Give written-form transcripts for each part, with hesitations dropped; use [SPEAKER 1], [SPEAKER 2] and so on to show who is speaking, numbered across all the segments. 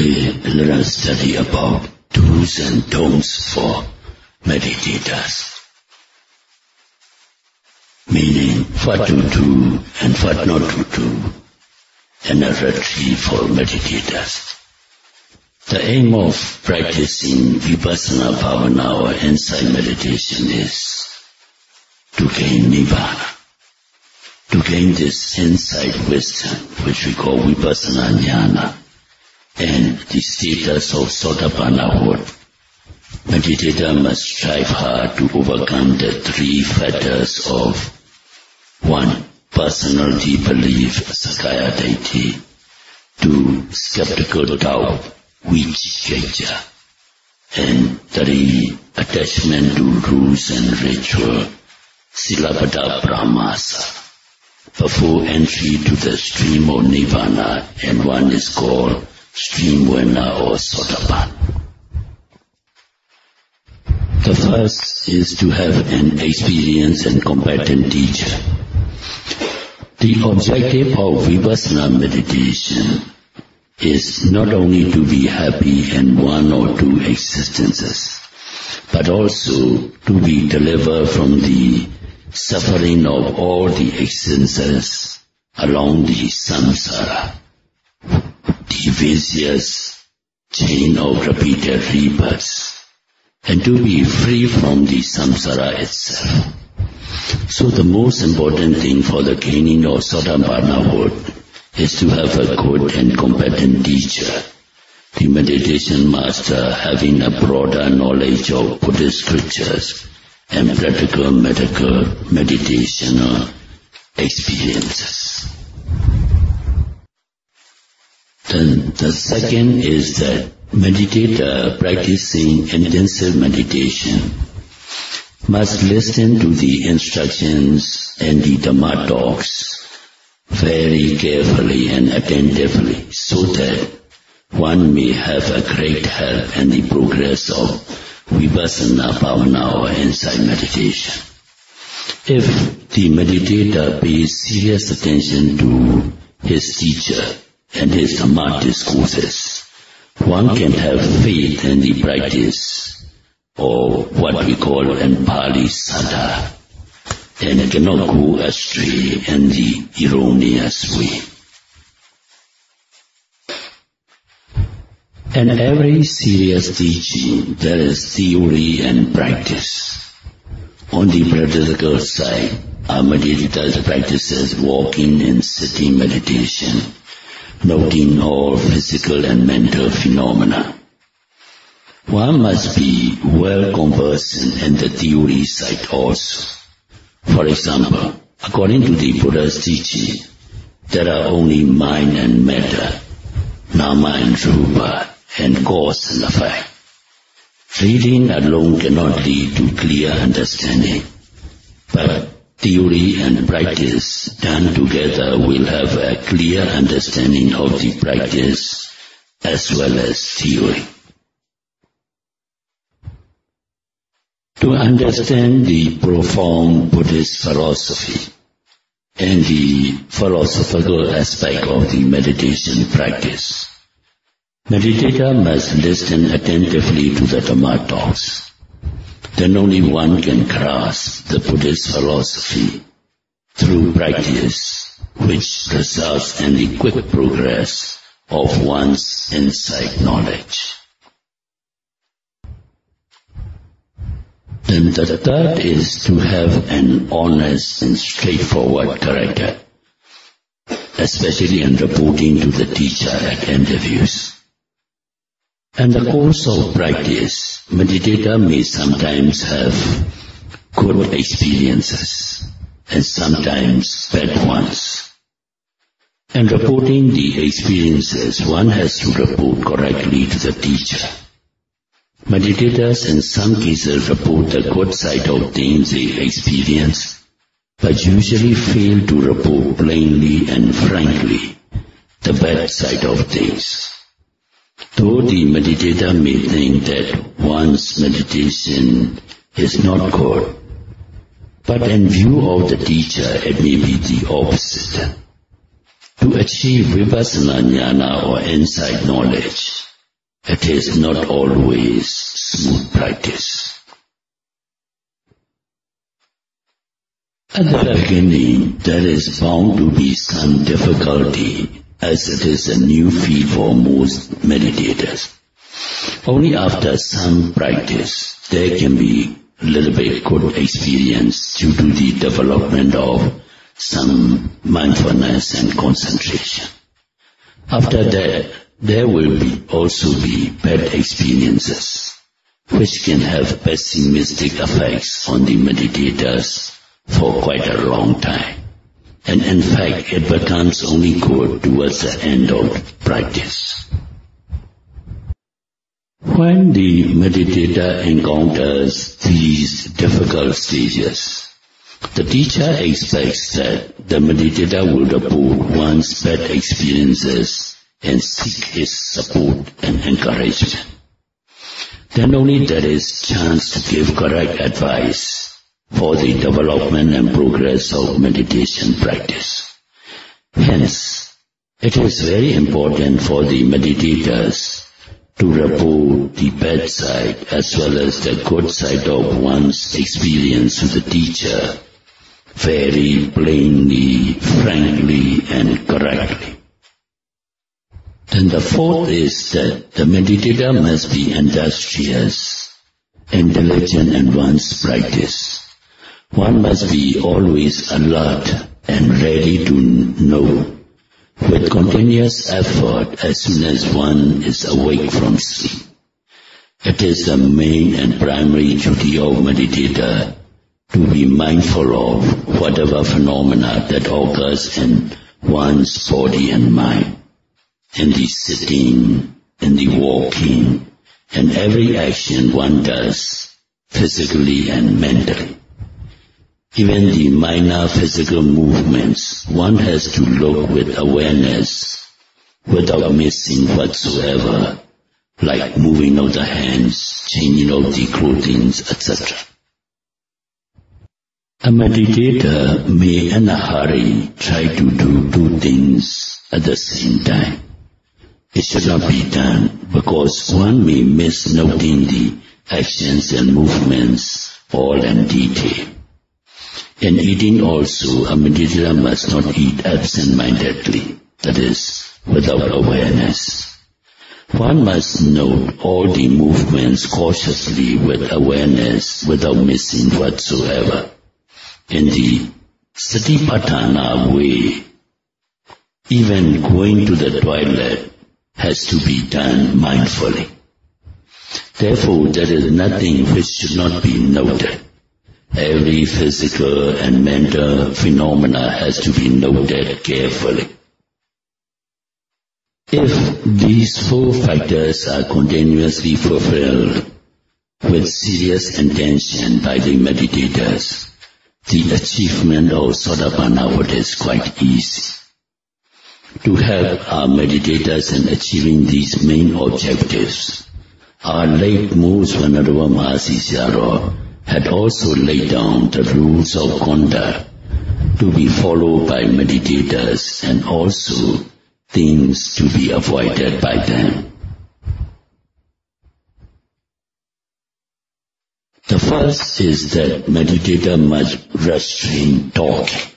[SPEAKER 1] Today, let us study about do's and don'ts for meditators. Meaning, what to do and what not to do in a retreat for meditators. The aim of practicing Vipassana Bhavana or insight meditation is to gain Nibbana. To gain this insight wisdom, which we call Vipassana Jnana, and the status of Sotapannahood, meditator must strive hard to overcome the three fetters of 1. Personality belief, Sakaya Deity; 2. Skeptical doubt, Vicikiccha; and 3. Attachment to rules and ritual, Silabbata Brahmasa. Before entry to the stream of Nibbana, and one is called stream Vena or Sotapan. The first is to have an experienced and competent teacher. The objective of Vipassana meditation is not only to be happy in one or two existences, but also to be delivered from the suffering of all the existences along the samsara, the vicious chain of repeated rebirths, and to be free from the samsara itself. So the most important thing for the gaining of Sotapannahood is to have a good and competent teacher, the meditation master having a broader knowledge of Buddhist scriptures and practical medical meditational experiences. Then the second is that meditator practicing intensive meditation must listen to the instructions and the Dhamma talks very carefully and attentively, so that one may have a great help in the progress of Vipassana Bhavana or insight meditation. If the meditator pays serious attention to his teacher and his Dhamma discourses, one can have faith in the practice, or what we call in Pali Saddha, and cannot go astray in the erroneous way. In every serious teaching, there is theory and practice. On the practical side, our meditators practices walking and sitting meditation, noting all physical and mental phenomena. One must be well conversant in the theory side also. For example, according to the Buddha's teaching, there are only mind and matter, nama and rupa, and cause and effect. Reading alone cannot lead to clear understanding, but theory and practice done together will have a clear understanding of the practice as well as theory. To understand the profound Buddhist philosophy and the philosophical aspect of the meditation practice, meditator must listen attentively to the Dhamma talks. Then only one can grasp the Buddhist philosophy through practice, which results in the quick progress of one's insight knowledge. Then the third is to have an honest and straightforward character, especially in reporting to the teacher at interviews. In the course of practice, meditator may sometimes have good experiences and sometimes bad ones. In reporting the experiences, one has to report correctly to the teacher. Meditators in some cases report the good side of things they experience, but usually fail to report plainly and frankly the bad side of things. Though the meditator may think that one's meditation is not good, but in view of the teacher it may be the opposite. To achieve Vipassana Jnana or insight knowledge, It is not always smooth practice. At the beginning, there is bound to be some difficulty, as it is a new field for most meditators. Only after some practice, there can be a little bit good experience due to the development of some mindfulness and concentration. After that, there will also be bad experiences, which can have pessimistic effects on the meditators for quite a long time. And in fact, it becomes only good towards the end of practice. When the meditator encounters these difficult stages, the teacher expects that the meditator will report one's bad experiences and seek his support and encouragement. Then only there is chance to give correct advice for the development and progress of meditation practice. Hence, it is very important for the meditators to report the bad side as well as the good side of one's experience to the teacher very plainly, frankly, and correctly. Then the fourth is that the meditator must be industrious and diligent in one's practice. One must be always alert and ready to know, with continuous effort as soon as one is awake from sleep. It is the main and primary duty of meditator to be mindful of whatever phenomena that occurs in one's body and mind, in the sitting, in the walking, and every action one does, physically and mentally. Even the minor physical movements, one has to look with awareness without missing whatsoever, like moving of the hands, changing of the clothing, etc. A meditator may in a hurry try to do two things at the same time. It should not be done because one may miss noting the actions and movements all in detail. In eating also, a meditator must not eat absent-mindedly, that is, without awareness. One must note all the movements cautiously with awareness without missing whatsoever. In the Satipatthana way, even going to the toilet has to be done mindfully. Therefore, there is nothing which should not be noted. Every physical and mental phenomena has to be noted carefully. If these four factors are continuously fulfilled with serious intention by the meditators, the achievement of Sotapanna is quite easy. To help our meditators in achieving these main objectives, our late most Venerable Mahasi Sayadaw had also laid down the rules of conduct to be followed by meditators and also things to be avoided by them. The first is that meditator must restrain talking,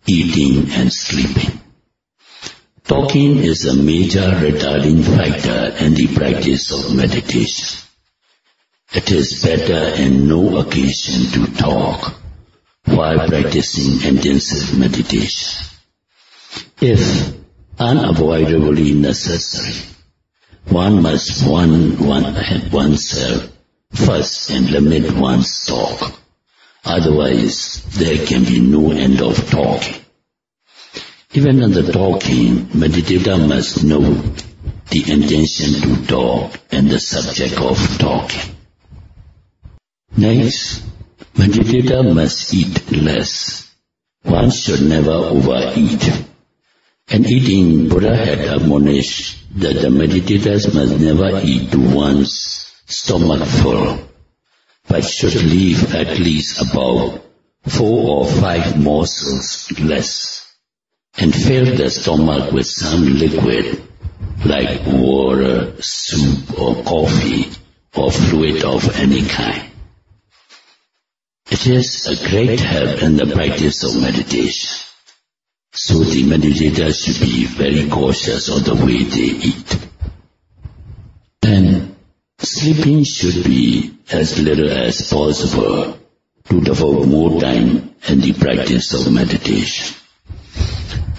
[SPEAKER 1] eating and sleeping. Talking is a major retarding factor in the practice of meditation. It is better in no occasion to talk while practicing intensive meditation. If unavoidably necessary, one must warn oneself first and limit one's talk. Otherwise, there can be no end of talking. Even in the talking, meditator must know the intention to talk and the subject of talking. Next, meditator must eat less. One should never overeat. In eating, Buddha had admonished that the meditators must never eat to one's stomach full, but should leave at least about 4 or 5 morsels less, and fill the stomach with some liquid like water, soup or coffee or fluid of any kind. It is a great help in the practice of meditation. So the meditator should be very cautious of the way they eat. And sleeping should be as little as possible to devote more time in the practice of meditation.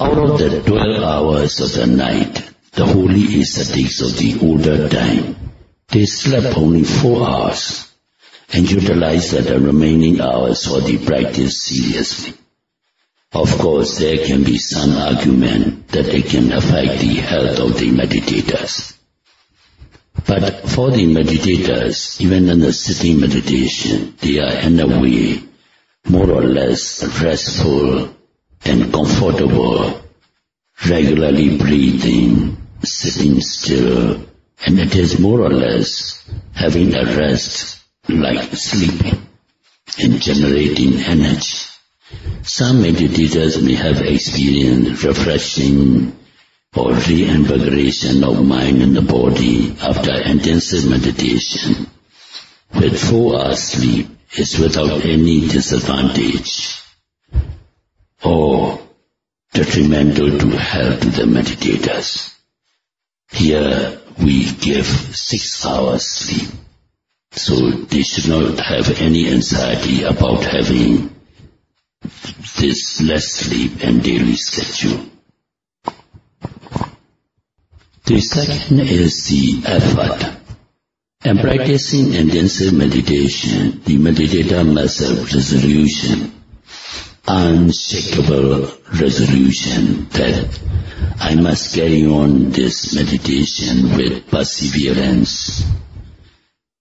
[SPEAKER 1] Out of the 12 hours of the night, the holy ascetics of the older time, they slept only 4 hours and utilized the remaining hours for the practice seriously. Of course, there can be some argument that it can affect the health of the meditators. But for the meditators, even in the sitting meditation, they are in a way more or less restful and comfortable, regularly breathing, sitting still, and it is more or less having a rest like sleeping and generating energy. Some meditators may have experienced refreshing or reinvigoration of mind and the body after intensive meditation. With 4 hours sleep is without any disadvantage or detrimental to health to the meditators. Here we give 6 hours sleep, so they should not have any anxiety about having this less sleep and daily schedule. The second is the effort. In practicing intensive meditation, the meditator must have resolution, unshakable resolution that I must carry on this meditation with perseverance,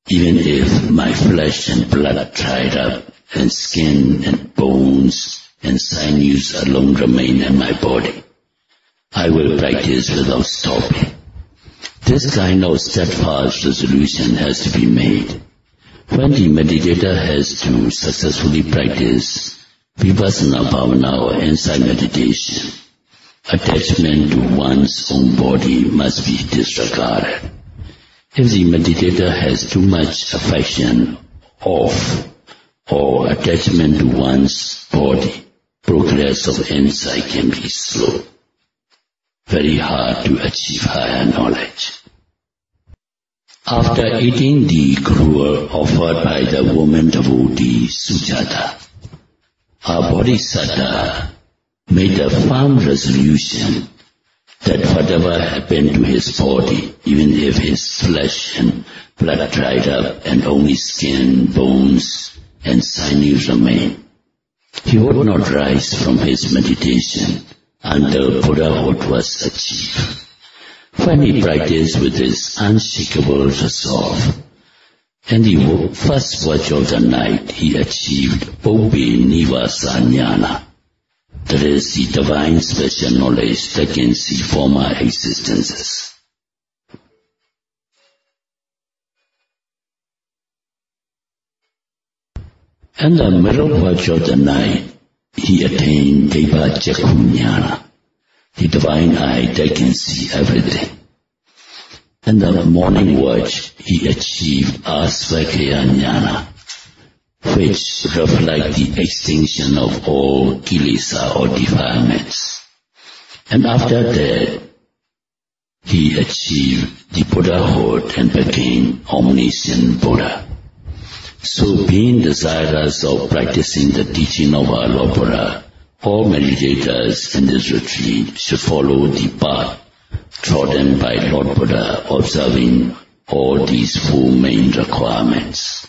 [SPEAKER 1] even if my flesh and blood dried up and skin and bones and sinews alone remain in my body. I will practice without stopping. This kind of steadfast resolution has to be made. When the meditator has to successfully practice vipassana bhavana or insight meditation, attachment to one's own body must be disregarded. If the meditator has too much affection of or attachment to one's body, progress of insight can be slow, very hard to achieve higher knowledge. After eating the gruel offered by the woman devotee Sujata, our Bodhisattva made a firm resolution that whatever happened to his body, even if his flesh and blood dried up and only skin, bones and sinews remained, he would not rise from his meditation until Buddhahood was achieved. When he practiced with his unshakable resolve, in the first watch of the night he achieved Pobe Nivasa Jnana, that is the divine special knowledge that can see former existences. In the middle watch of the night, he attained Deva Jakku Jnana, the divine eye that can see everything. In the morning watch, he achieved Asvakaya Jnana, which reflect the extinction of all kilesa or defilements. And after that, he achieved the Buddhahood and became omniscient Buddha. So being desirous of practicing the teaching of our Lord Buddha, all meditators in this retreat should follow the path trodden by Lord Buddha, observing all these 4 main requirements.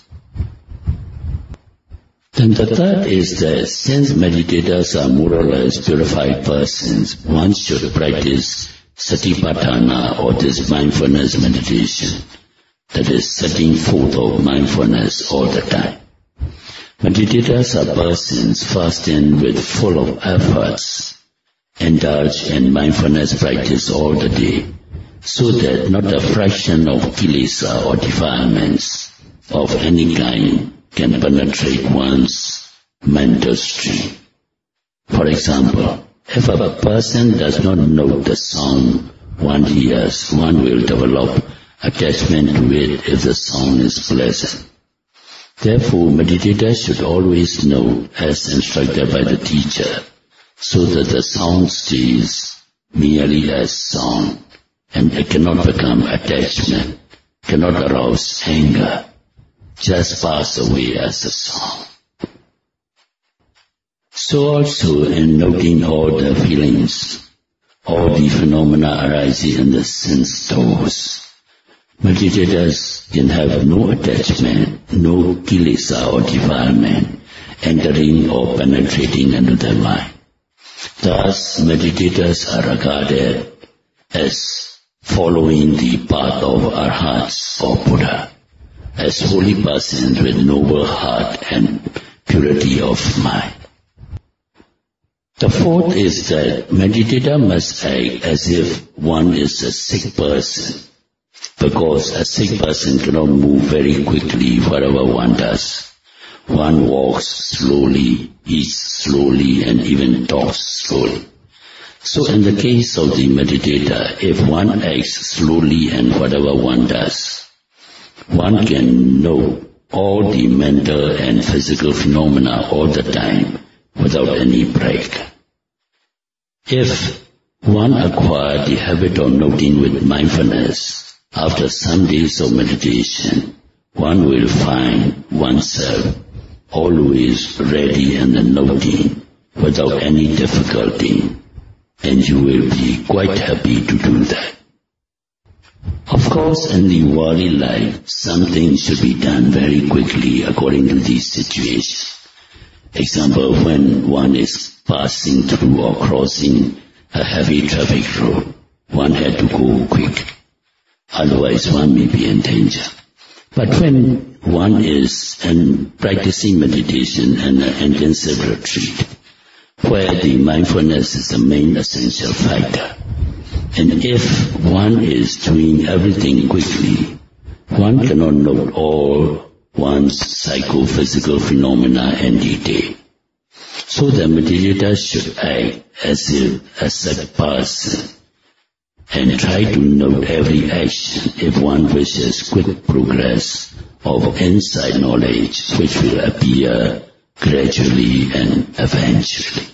[SPEAKER 1] Then the third is that since meditators are more or less purified persons, one should practice satipatthana or this mindfulness meditation, that is setting forth of mindfulness all the time. Meditators are persons fasting with full of efforts, indulge in mindfulness practice all the day, so that not a fraction of kilesa or defilements of any kind can penetrate one's mental stream. For example, if a person does not note the sound one hears, one will develop attachment to it if the sound is pleasant. Therefore, meditators should always know, as instructed by the teacher, so that the sound stays merely as sound, and it cannot become attachment, cannot arouse anger, just pass away as a sound. So also in noting all the feelings, all the phenomena arising in the sense doors, meditators can have no attachment, no kilesa or defilement entering or penetrating into their mind. Thus, meditators are regarded as following the path of Arhats or Buddha, as holy persons with noble heart and purity of mind. The fourth is that meditator must act as if one is a sick person, because a sick person cannot move very quickly wherever one does. One walks slowly, eats slowly, and even talks slowly. So in the case of the meditator, if one acts slowly and whatever one does, one can know all the mental and physical phenomena all the time without any break. If one acquires the habit of noting with mindfulness, after some days of meditation, one will find oneself always ready in the noting without any difficulty, and you will be quite happy to do that. Of course, in the worldly life, some things should be done very quickly according to the situation. Example, when one is passing through or crossing a heavy traffic road, one had to go quick, otherwise one may be in danger. But when one is practicing meditation in an intensive retreat, where the mindfulness is the main essential factor, and if one is doing everything quickly, one cannot note all one's psychophysical phenomena in detail. So the meditator should act as if a sick person and try to note every action if one wishes quick progress of insight knowledge, which will appear gradually and eventually.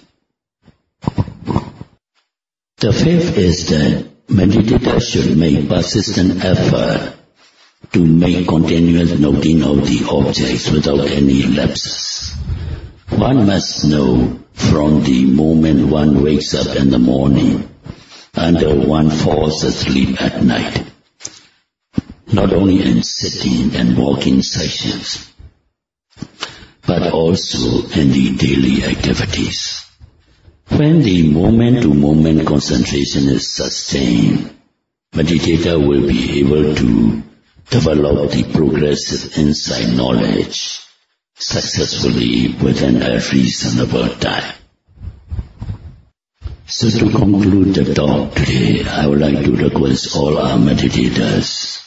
[SPEAKER 1] The fifth is that meditators should make persistent effort to make continuous noting of the objects without any lapses. One must know from the moment one wakes up in the morning until one falls asleep at night, not only in sitting and walking sessions, but also in the daily activities. When the moment-to-moment concentration is sustained, meditator will be able to develop the progressive insight knowledge successfully within a reasonable time. So to conclude the talk today, I would like to request all our meditators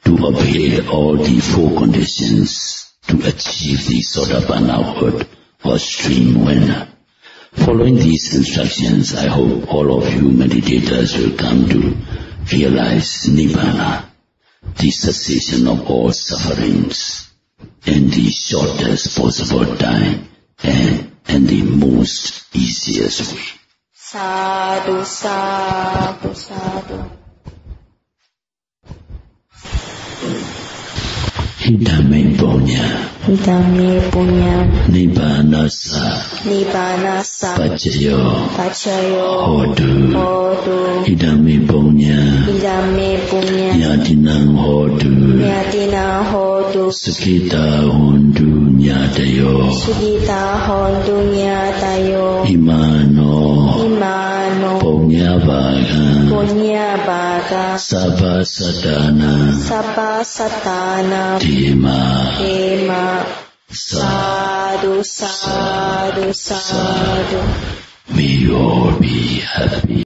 [SPEAKER 1] to obey all the four conditions to achieve the Sotapannahood or stream winner. Following these instructions, I hope all of you meditators will come to realize Nibbana, the cessation of all sufferings, in the shortest possible time and in the most easiest way.
[SPEAKER 2] Sadhu, sadhu, sadhu.
[SPEAKER 1] Idame punya,
[SPEAKER 2] Idame punya,
[SPEAKER 1] Nibbanasa,
[SPEAKER 2] Nibbanasa,
[SPEAKER 1] Pacayo,
[SPEAKER 2] Pacayo,
[SPEAKER 1] Hodu,
[SPEAKER 2] Hodu,
[SPEAKER 1] Idame punya,
[SPEAKER 2] Idame punya,
[SPEAKER 1] Yatinang Hodu,
[SPEAKER 2] Nyatina Hodu,
[SPEAKER 1] Sukita Hondu Nyatayo,
[SPEAKER 2] Sugita Hondu Nyatayo,
[SPEAKER 1] Imano,
[SPEAKER 2] Imano,
[SPEAKER 1] Punya Baga,
[SPEAKER 2] Punya Baga,
[SPEAKER 1] Sabha Satana,
[SPEAKER 2] Sapa Satana,
[SPEAKER 1] Dima,
[SPEAKER 2] Dema, Sadhu, sadhu, sadhu.
[SPEAKER 1] May you all be happy.